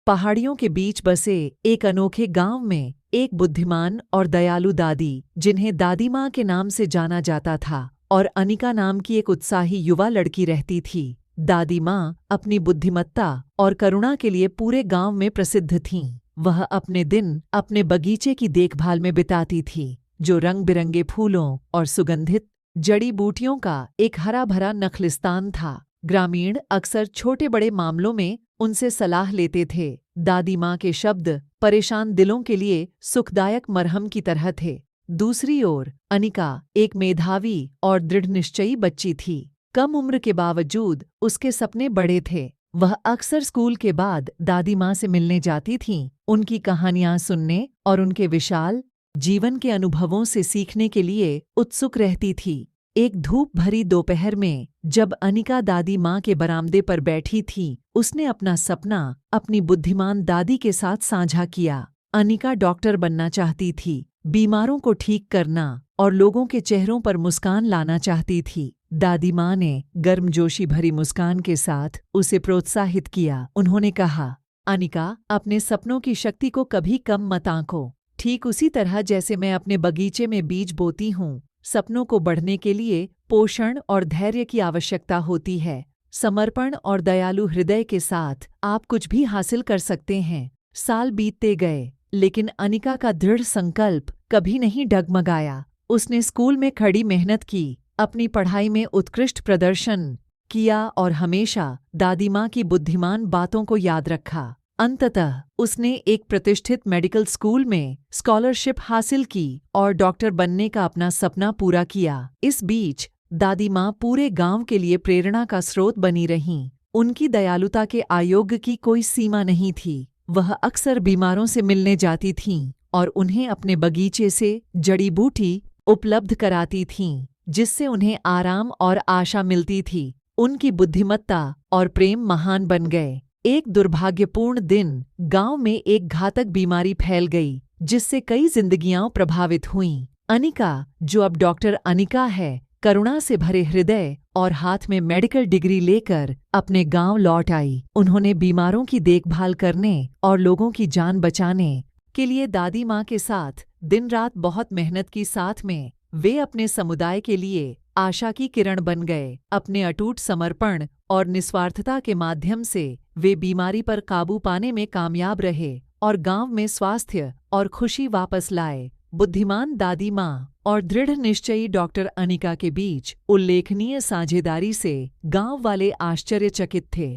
पहाड़ियों के बीच बसे एक अनोखे गांव में एक बुद्धिमान और दयालु दादी, जिन्हें दादी माँ के नाम से जाना जाता था, और अनिका नाम की एक उत्साही युवा लड़की रहती थी। दादी माँ अपनी बुद्धिमत्ता और करुणा के लिए पूरे गांव में प्रसिद्ध थीं। वह अपने दिन अपने बगीचे की देखभाल में बिताती थी, जो रंग बिरंगे फूलों और सुगंधित जड़ी बूटियों का एक हरा भरा नखलिस्तान था। ग्रामीण अक्सर छोटे बड़े मामलों में उनसे सलाह लेते थे। दादी माँ के शब्द परेशान दिलों के लिए सुखदायक मरहम की तरह थे। दूसरी ओर अनिका एक मेधावी और दृढ़निश्चयी बच्ची थी। कम उम्र के बावजूद उसके सपने बड़े थे। वह अक्सर स्कूल के बाद दादी माँ से मिलने जाती थीं, उनकी कहानियाँ सुनने और उनके विशाल जीवन के अनुभवों से सीखने के लिए उत्सुक रहती थी। एक धूप भरी दोपहर में जब अनिका दादी माँ के बरामदे पर बैठी थी, उसने अपना सपना अपनी बुद्धिमान दादी के साथ साझा किया। अनिका डॉक्टर बनना चाहती थी, बीमारों को ठीक करना और लोगों के चेहरों पर मुस्कान लाना चाहती थी। दादी माँ ने गर्मजोशी भरी मुस्कान के साथ उसे प्रोत्साहित किया। उन्होंने कहा, अनिका, अपने सपनों की शक्ति को कभी कम मत आंको। ठीक उसी तरह जैसे मैं अपने बगीचे में बीज बोती हूँ, सपनों को बढ़ने के लिए पोषण और धैर्य की आवश्यकता होती है। समर्पण और दयालु हृदय के साथ आप कुछ भी हासिल कर सकते हैं। साल बीतते गए, लेकिन अनिका का दृढ़ संकल्प कभी नहीं डगमगाया। उसने स्कूल में कड़ी मेहनत की, अपनी पढ़ाई में उत्कृष्ट प्रदर्शन किया और हमेशा दादी माँ की बुद्धिमान बातों को याद रखा। अंततः उसने एक प्रतिष्ठित मेडिकल स्कूल में स्कॉलरशिप हासिल की और डॉक्टर बनने का अपना सपना पूरा किया। इस बीच दादी माँ पूरे गांव के लिए प्रेरणा का स्रोत बनी रहीं। उनकी दयालुता के आयोग की कोई सीमा नहीं थी। वह अक्सर बीमारों से मिलने जाती थीं और उन्हें अपने बगीचे से जड़ी बूटी उपलब्ध कराती थीं, जिससे उन्हें आराम और आशा मिलती थी। उनकी बुद्धिमत्ता और प्रेम महान बन गए। एक दुर्भाग्यपूर्ण दिन गांव में एक घातक बीमारी फैल गई, जिससे कई जिंदगियां प्रभावित हुईं। अनिका, जो अब डॉक्टर अनिका है, करुणा से भरे हृदय और हाथ में मेडिकल डिग्री लेकर अपने गांव लौट आई। उन्होंने बीमारों की देखभाल करने और लोगों की जान बचाने के लिए दादी माँ के साथ दिन रात बहुत मेहनत की। साथ में वे अपने समुदाय के लिए आशा की किरण बन गए। अपने अटूट समर्पण और निस्वार्थता के माध्यम से वे बीमारी पर काबू पाने में कामयाब रहे और गांव में स्वास्थ्य और खुशी वापस लाए। बुद्धिमान दादी माँ और दृढ़ निश्चयी डॉक्टर अनिका के बीच उल्लेखनीय साझेदारी से गांव वाले आश्चर्यचकित थे।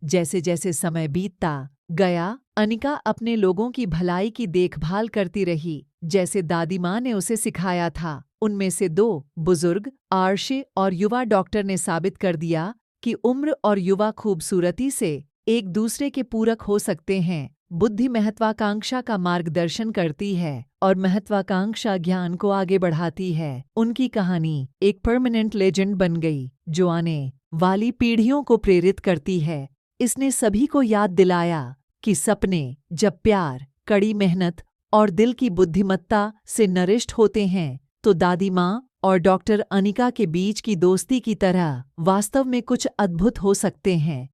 जैसे जैसे समय बीतता गया, अनिका अपने लोगों की भलाई की देखभाल करती रही, जैसे दादी माँ ने उसे सिखाया था। उनमें से दो बुजुर्ग आर्षे और युवा डॉक्टर ने साबित कर दिया कि उम्र और युवा खूबसूरती से एक दूसरे के पूरक हो सकते हैं। बुद्धि महत्वाकांक्षा का मार्गदर्शन करती है और महत्वाकांक्षा ज्ञान को आगे बढ़ाती है। उनकी कहानी एक परमानेंट लेजेंड बन गई, जो आने वाली पीढ़ियों को प्रेरित करती है। इसने सभी को याद दिलाया कि सपने जब प्यार, कड़ी मेहनत और दिल की बुद्धिमत्ता से नरिष्ट होते हैं, तो दादी माँ और डॉक्टर अनिका के बीच की दोस्ती की तरह वास्तव में कुछ अद्भुत हो सकते हैं।